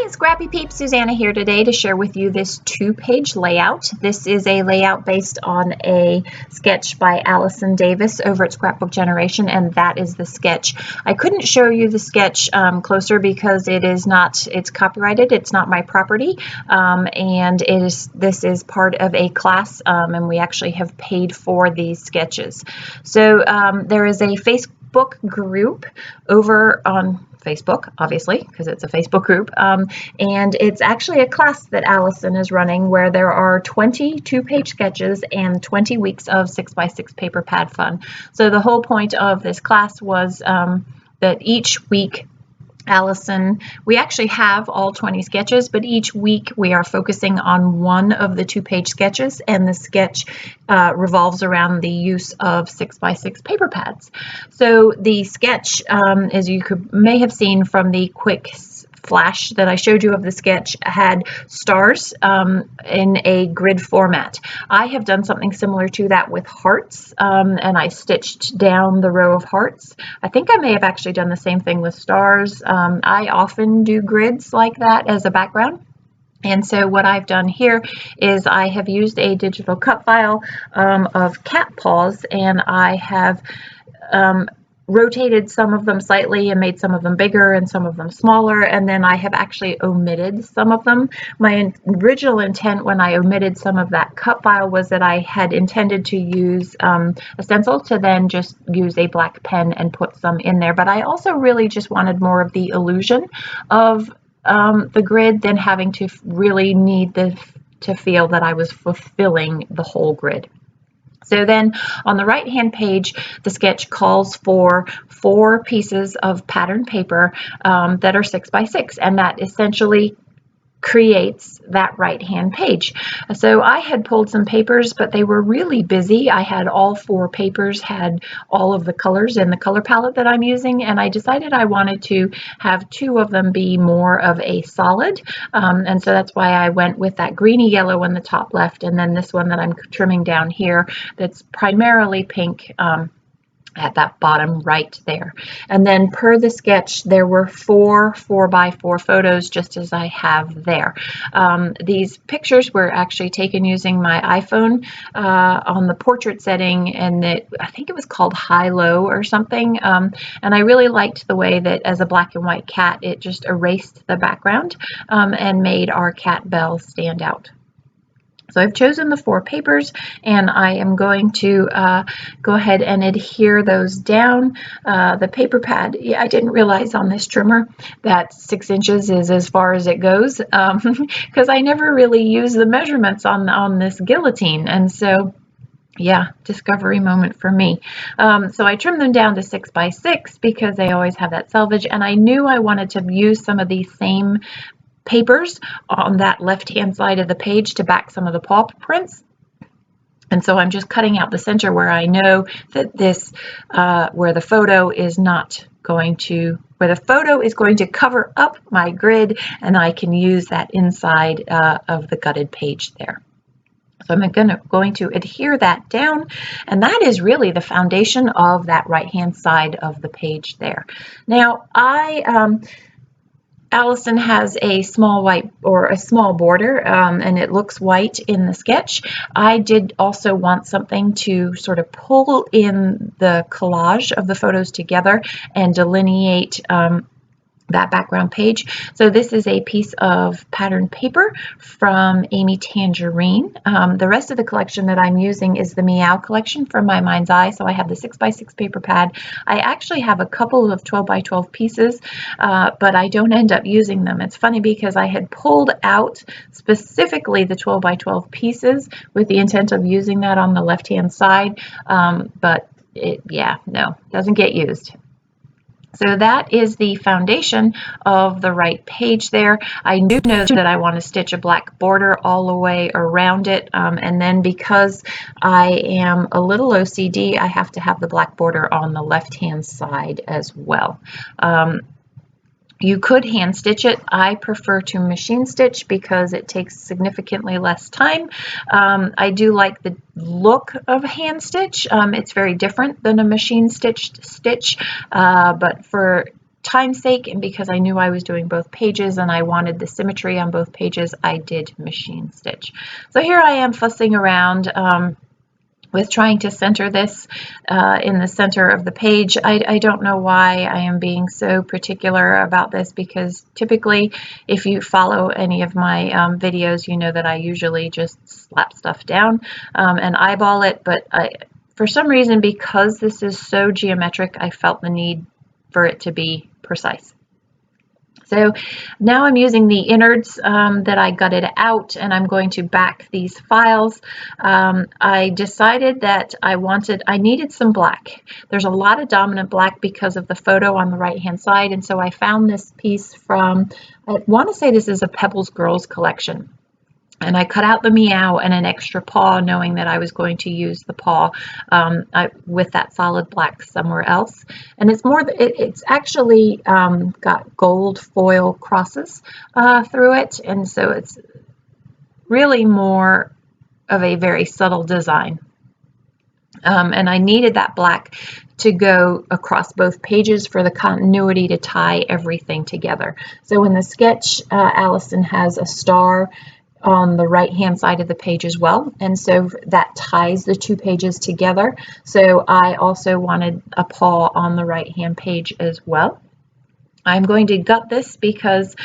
Scrappy Peeps, Suzanna here today to share with you this two-page layout. This is a layout based on a sketch by Allison Davis over at Scrapbook Generation, and that is the sketch. I couldn't show you the sketch closer because it's copyrighted, it's not my property, and this is part of a class, and we actually have paid for these sketches. So there is a Facebook group over on Facebook, obviously, because it's a Facebook group, and it's actually a class that Allison is running where there are 20 two-page sketches and 20 weeks of 6x6 paper pad fun. So the whole point of this class was that each week we actually have all 20 sketches, but each week we are focusing on one of the two-page sketches, and the sketch revolves around the use of 6x6 paper pads. So the sketch, as you may have seen from the quick flash that I showed you of the sketch, had stars in a grid format. I have done something similar to that with hearts, and I stitched down the row of hearts. I think I may have actually done the same thing with stars. I often do grids like that as a background. And so what I've done here is I have used a digital cut file of cat paws, and I have rotated some of them slightly and made some of them bigger and some of them smaller, and then I have actually omitted some of them. My original intent when I omitted some of that cut file was that I had intended to use a stencil to then just use a black pen and put some in there, but I also really just wanted more of the illusion of the grid than having to really need to feel that I was fulfilling the whole grid. So then on the right hand page, the sketch calls for 4 pieces of pattern paper that are 6x6, and that essentially creates that right hand page. So I had pulled some papers, but they were really busy. I had all 4 papers had all of the colors in the color palette that I'm using, and I decided I wanted to have 2 of them be more of a solid, and so that's why I went with that greeny yellow in the top left, and then this one that I'm trimming down here that's primarily pink at that bottom right there. And then per the sketch, there were 4 4x4 photos, just as I have there. These pictures were actually taken using my iPhone on the portrait setting, and I think it was called high-low or something. And I really liked the way that as a black and white cat, it just erased the background and made our cat Belle stand out. So I've chosen the 4 papers, and I am going to go ahead and adhere those down. The paper pad, I didn't realize on this trimmer that 6 inches is as far as it goes, because I never really use the measurements on this guillotine, and so yeah, discovery moment for me. So I trimmed them down to 6x6 because they always have that selvage, and I knew I wanted to use some of these same papers on that left hand side of the page to back some of the paw prints, and so I'm just cutting out the center where I know that this where the photo is going to cover up my grid, and I can use that inside of the gutted page there. So I'm going to adhere that down, and that is really the foundation of that right hand side of the page there. Now Allison has a small white or a small border, and it looks white in the sketch. I did also want something to sort of pull in the collage of the photos together and delineate that background page. So this is a piece of pattern paper from Amy Tangerine. The rest of the collection that I'm using is the Meow collection from My Mind's Eye. So I have the 6x6 paper pad. I actually have a couple of 12x12 pieces, but I don't end up using them. It's funny because I had pulled out specifically the 12x12 pieces with the intent of using that on the left-hand side, but no, doesn't get used. So that is the foundation of the right page there. I do know that I want to stitch a black border all the way around it, and then because I am a little OCD, I have to have the black border on the left-hand side as well. You could hand stitch it. I prefer to machine stitch because it takes significantly less time. I do like the look of hand stitch. It's very different than a machine stitched stitch, but for time's sake and because I knew I was doing both pages and I wanted the symmetry on both pages, I did machine stitch. So here I am fussing around with trying to center this in the center of the page. I don't know why I am being so particular about this, because typically if you follow any of my videos, you know that I usually just slap stuff down and eyeball it, but for some reason, because this is so geometric, I felt the need for it to be precise. So now I'm using the innards that I gutted out, and I'm going to back these files. I decided that I needed some black. There's a lot of dominant black because of the photo on the right hand side, and so I found this piece from, I want to say this is a Pebbles Girls collection. And I cut out the meow and an extra paw, knowing that I was going to use the paw with that solid black somewhere else. And it's actually got gold foil crosses through it. And so it's really more of a very subtle design. And I needed that black to go across both pages for the continuity to tie everything together. So in the sketch, Allison has a star on the right hand side of the page as well, and so that ties the two pages together. So I also wanted a paw on the right hand page as well. I'm going to gut this because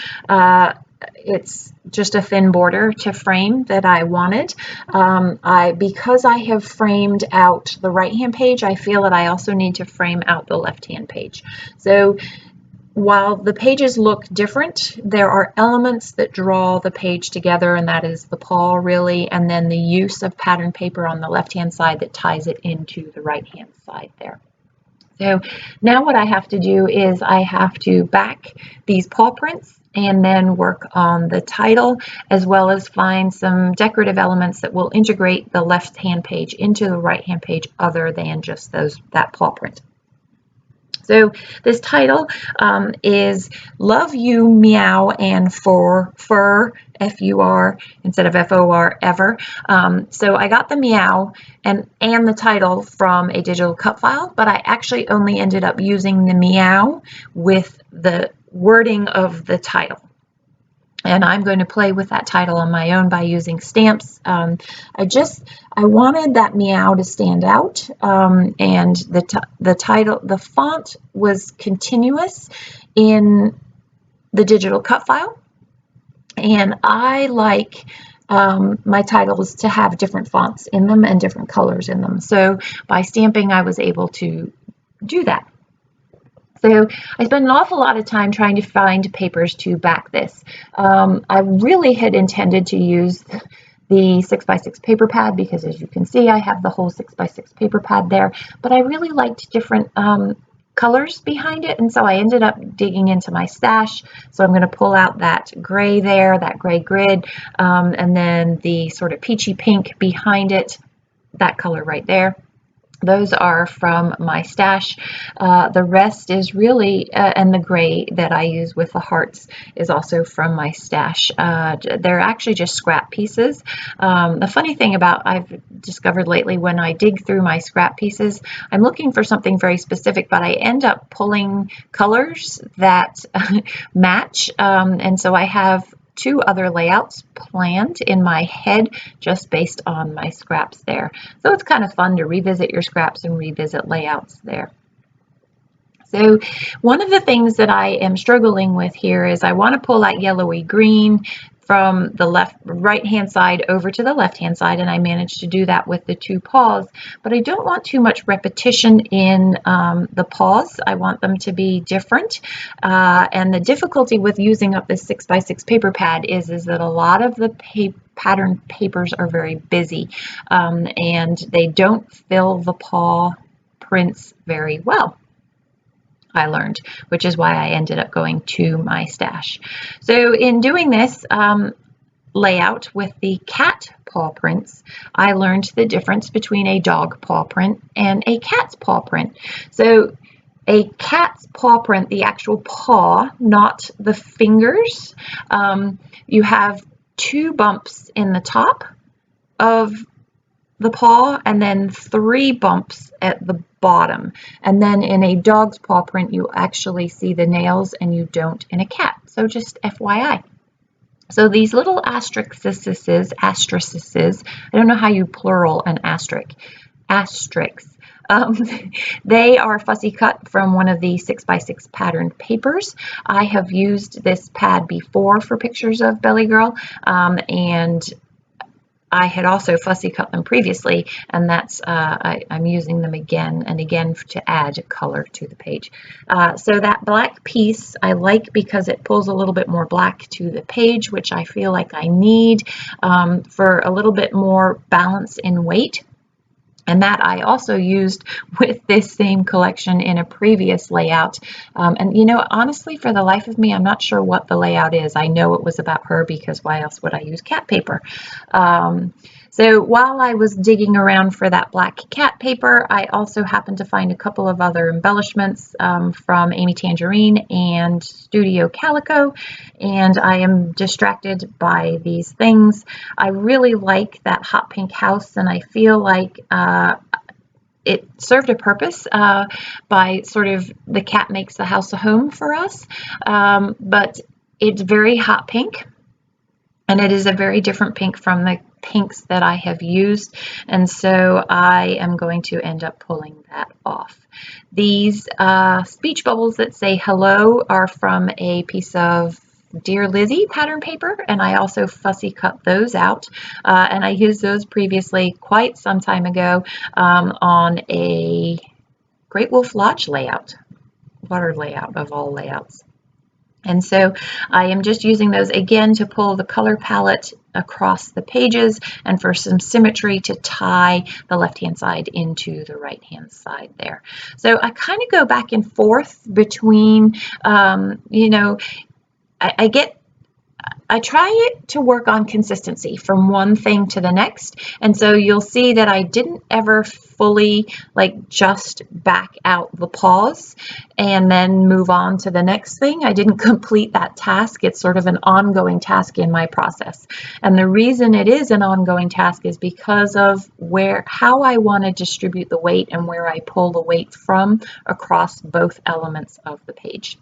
it's just a thin border to frame that I wanted. Because I have framed out the right hand page, I feel that I also need to frame out the left hand page. So while the pages look different, there are elements that draw the page together, and that is the paw really, and then the use of pattern paper on the left-hand side that ties it into the right-hand side there. So now what I have to do is I have to back these paw prints and then work on the title, as well as find some decorative elements that will integrate the left-hand page into the right-hand page other than just that paw print. So this title is Love You, Meow, and Fur, F-U-R, instead of F-O-R, ever. So I got the meow and the title from a digital cut file, but I actually only ended up using the meow with the wording of the title. And I'm going to play with that title on my own by using stamps. I wanted that meow to stand out, and the title, the font was continuous in the digital cut file, and I like my titles to have different fonts in them and different colors in them. So by stamping, I was able to do that. So I spent an awful lot of time trying to find papers to back this. I really had intended to use the 6x6 paper pad because, as you can see, I have the whole 6x6 paper pad there, but I really liked different colors behind it, and so I ended up digging into my stash. So I'm going to pull out that gray there, that gray grid, and then the sort of peachy pink behind it, that color right there. Those are from my stash. The rest is really, and the gray that I use with the hearts is also from my stash. They're actually just scrap pieces. The funny thing I've discovered lately, when I dig through my scrap pieces, I'm looking for something very specific, but I end up pulling colors that match. And so I have two other layouts planned in my head just based on my scraps there. So it's kind of fun to revisit your scraps and revisit layouts there. So one of the things that I am struggling with here is I want to pull that yellowy green from the right hand side over to the left hand side, and I managed to do that with the two paws, but I don't want too much repetition in the paws. I want them to be different, and the difficulty with using up this 6x6 paper pad is that a lot of the pattern papers are very busy, and they don't fill the paw prints very well, I learned, which is why I ended up going to my stash. So in doing this layout with the cat paw prints, I learned the difference between a dog paw print and a cat's paw print. So a cat's paw print, the actual paw, not the fingers, you have two bumps in the top of the paw and then three bumps at the bottom. And then in a dog's paw print, you actually see the nails and you don't in a cat. So just FYI. So these little asterisks, I don't know how you plural an asterisks. They are fussy cut from one of the 6x6 patterned papers. I have used this pad before for pictures of Belly Girl, and I had also fussy cut them previously, and that's I'm using them again and again to add color to the page. So that black piece I like because it pulls a little bit more black to the page, which I feel like I need for a little bit more balance in weight. And that I also used with this same collection in a previous layout. And you know, honestly, for the life of me, I'm not sure what the layout is. I know it was about her because why else would I use cat paper? So while I was digging around for that black cat paper, I also happened to find a couple of other embellishments from Amy Tangerine and Studio Calico, and I am distracted by these things. I really like that hot pink house, and I feel like it served a purpose by sort of the cat makes the house a home for us, but it's very hot pink. And it is a very different pink from the pinks that I have used, and so I am going to end up pulling that off. These speech bubbles that say hello are from a piece of Dear Lizzie pattern paper, and I also fussy cut those out, and I used those previously quite some time ago on a Great Wolf Lodge layout, water layout of all layouts. And so I am just using those again to pull the color palette across the pages and for some symmetry to tie the left-hand side into the right-hand side there. So I kind of go back and forth between, you know, I try to work on consistency from one thing to the next, and so you'll see that I didn't ever fully like just back out the paws and then move on to the next thing. I didn't complete that task. It's sort of an ongoing task in my process, and the reason it is an ongoing task is because of how I want to distribute the weight and where I pull the weight from across both elements of the page.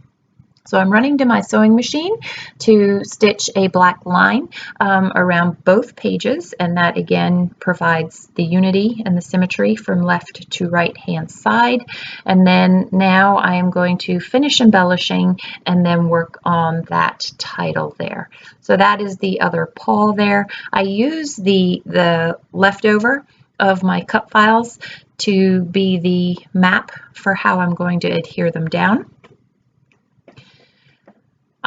So I'm running to my sewing machine to stitch a black line around both pages, and that again provides the unity and the symmetry from left to right hand side. And then now I am going to finish embellishing and then work on that title there. So that is the other paw there. I use the leftover of my cut files to be the map for how I'm going to adhere them down.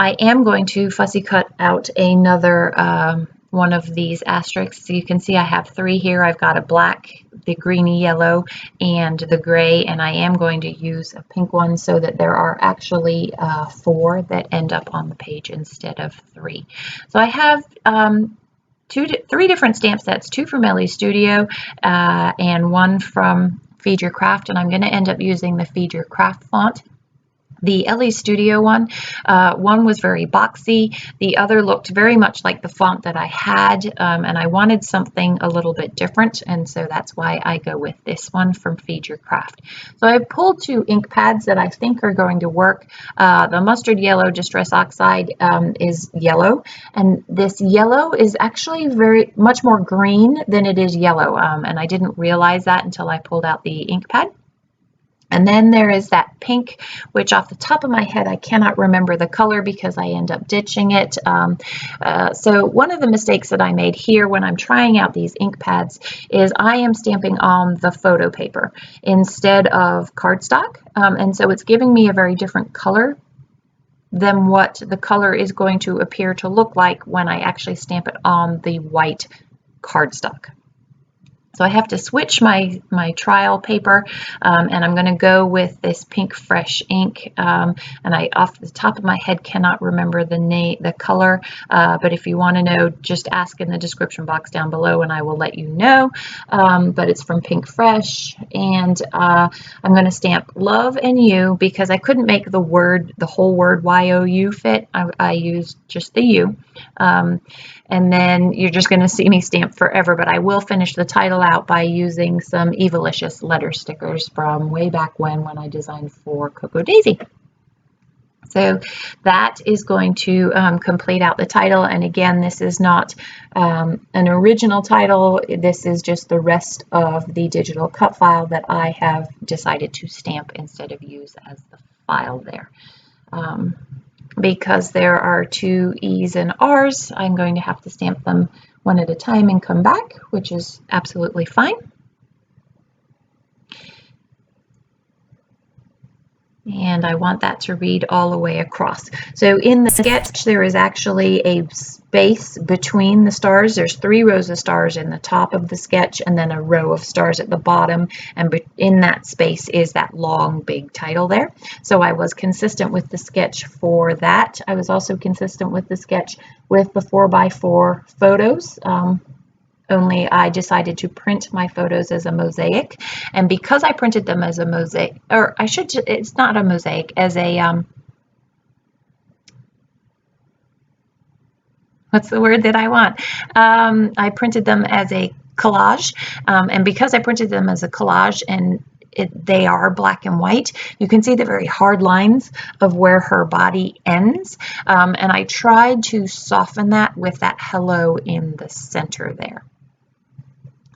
I am going to fussy cut out another one of these asterisks. So you can see I have 3 here. I've got a black, the greeny yellow, and the gray, and I am going to use a pink one so that there are actually 4 that end up on the page instead of 3. So I have 3 different stamp sets, 2 from Ellie Studio and 1 from Feed Your Craft, and I'm going to end up using the Feed Your Craft font. The Ellie Studio one was very boxy. The other looked very much like the font that I had, and I wanted something a little bit different, and so that's why I go with this one from Feed Your Craft. So I've pulled 2 ink pads that I think are going to work. The mustard yellow Distress Oxide is yellow, and this yellow is actually very much more green than it is yellow, and I didn't realize that until I pulled out the ink pad. And then there is that pink, which off the top of my head, I cannot remember the color because I end up ditching it. So one of the mistakes that I made here when I'm trying out these ink pads is I am stamping on the photo paper instead of cardstock. And so it's giving me a very different color than what the color is going to appear to look like when I actually stamp it on the white cardstock. So I have to switch my trial paper, and I'm going to go with this pink fresh ink, and I off the top of my head cannot remember the color, but if you want to know, just ask in the description box down below and I will let you know. But it's from Pink Fresh, and I'm going to stamp Love and You because I couldn't make the whole word Y-O-U fit. I used just the U. And then you're just going to see me stamp forever, but I will finish the title out by using some Evilicious letter stickers from way back when I designed for Cocoa Daisy. So that is going to complete out the title. And again, this is not an original title. This is just the rest of the digital cut file that I have decided to stamp instead of use as the file there. Because there are 2 E's and R's, I'm going to have to stamp them one at a time and come back, which is absolutely fine. And I want that to read all the way across. So in the sketch, there is actually a space between the stars. There's 3 rows of stars in the top of the sketch and then a row of stars at the bottom. And in that space is that long, big title there. So I was consistent with the sketch for that. I was also consistent with the sketch with the 4x4 photos. Only I decided to print my photos as a mosaic, and because I printed them as a mosaic, or it's not a mosaic, as a, what's the word that I want? I printed them as a collage, and because I printed them as a collage and they are black and white, you can see the very hard lines of where her body ends, and I tried to soften that with that hello in the center there.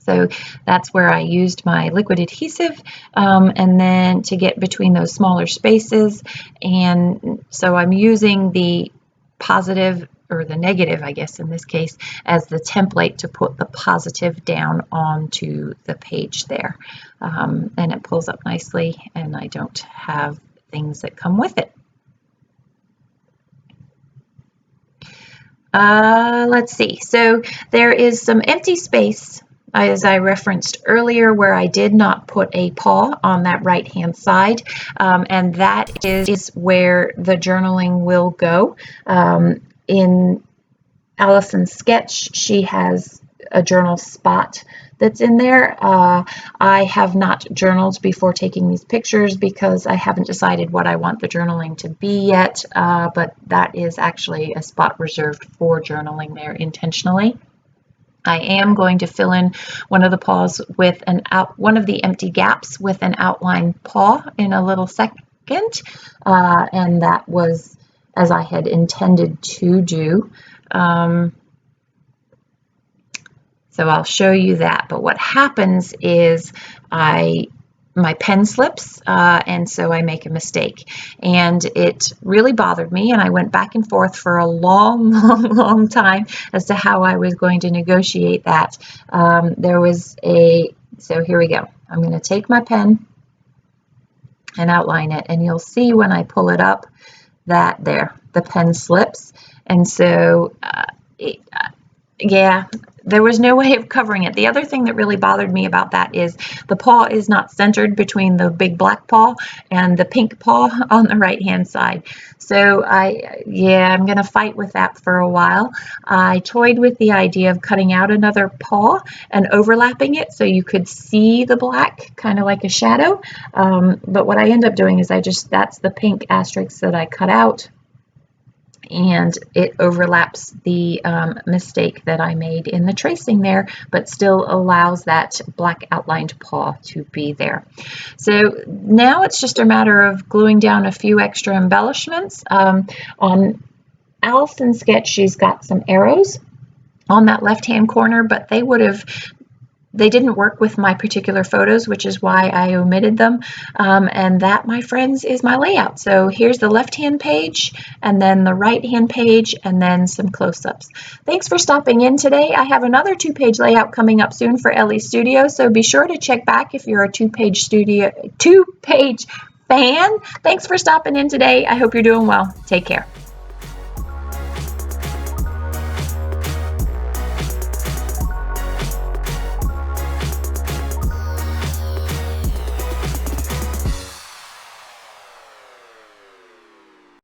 So that's where I used my liquid adhesive and then to get between those smaller spaces. And so I'm using the positive, or the negative, I guess in this case, as the template to put the positive down onto the page there. And it pulls up nicely, and I don't have things that come with it. Let's see. So there is some empty space, as I referenced earlier, where I did not put a paw on that right-hand side, and that is where the journaling will go. In Allison's sketch, she has a journal spot that's in there. I have not journaled before taking these pictures because I haven't decided what I want the journaling to be yet, but that is actually a spot reserved for journaling there intentionally. I am going to fill in one of the paws with one of the empty gaps with an outline paw in a little second, and that was as I had intended to do. So I'll show you that. But what happens is my pen slips, and so I make a mistake. And it really bothered me, and I went back and forth for a long time as to how I was going to negotiate that. So here we go. I'm going to take my pen and outline it, and you'll see when I pull it up that the pen slips. And so, yeah, there was no way of covering it. The other thing that really bothered me about that is the paw is not centered between the big black paw and the pink paw on the right-hand side. So I'm going to fight with that for a while. I toyed with the idea of cutting out another paw and overlapping it so you could see the black, kind of like a shadow. But what I end up doing is that's the pink asterisk that I cut out, and it overlaps the mistake that I made in the tracing there, but still allows that black outlined paw to be there. So now it's just a matter of gluing down a few extra embellishments. On Allison's sketch, she's got some arrows on that left-hand corner, but they didn't work with my particular photos, which is why I omitted them. And that, my friends, is my layout. So here's the left-hand page, and then the right-hand page, and then some close-ups. Thanks for stopping in today. I have another 2-page layout coming up soon for Ellie's Studio, so be sure to check back if you're a 2-page fan. Thanks for stopping in today. I hope you're doing well. Take care.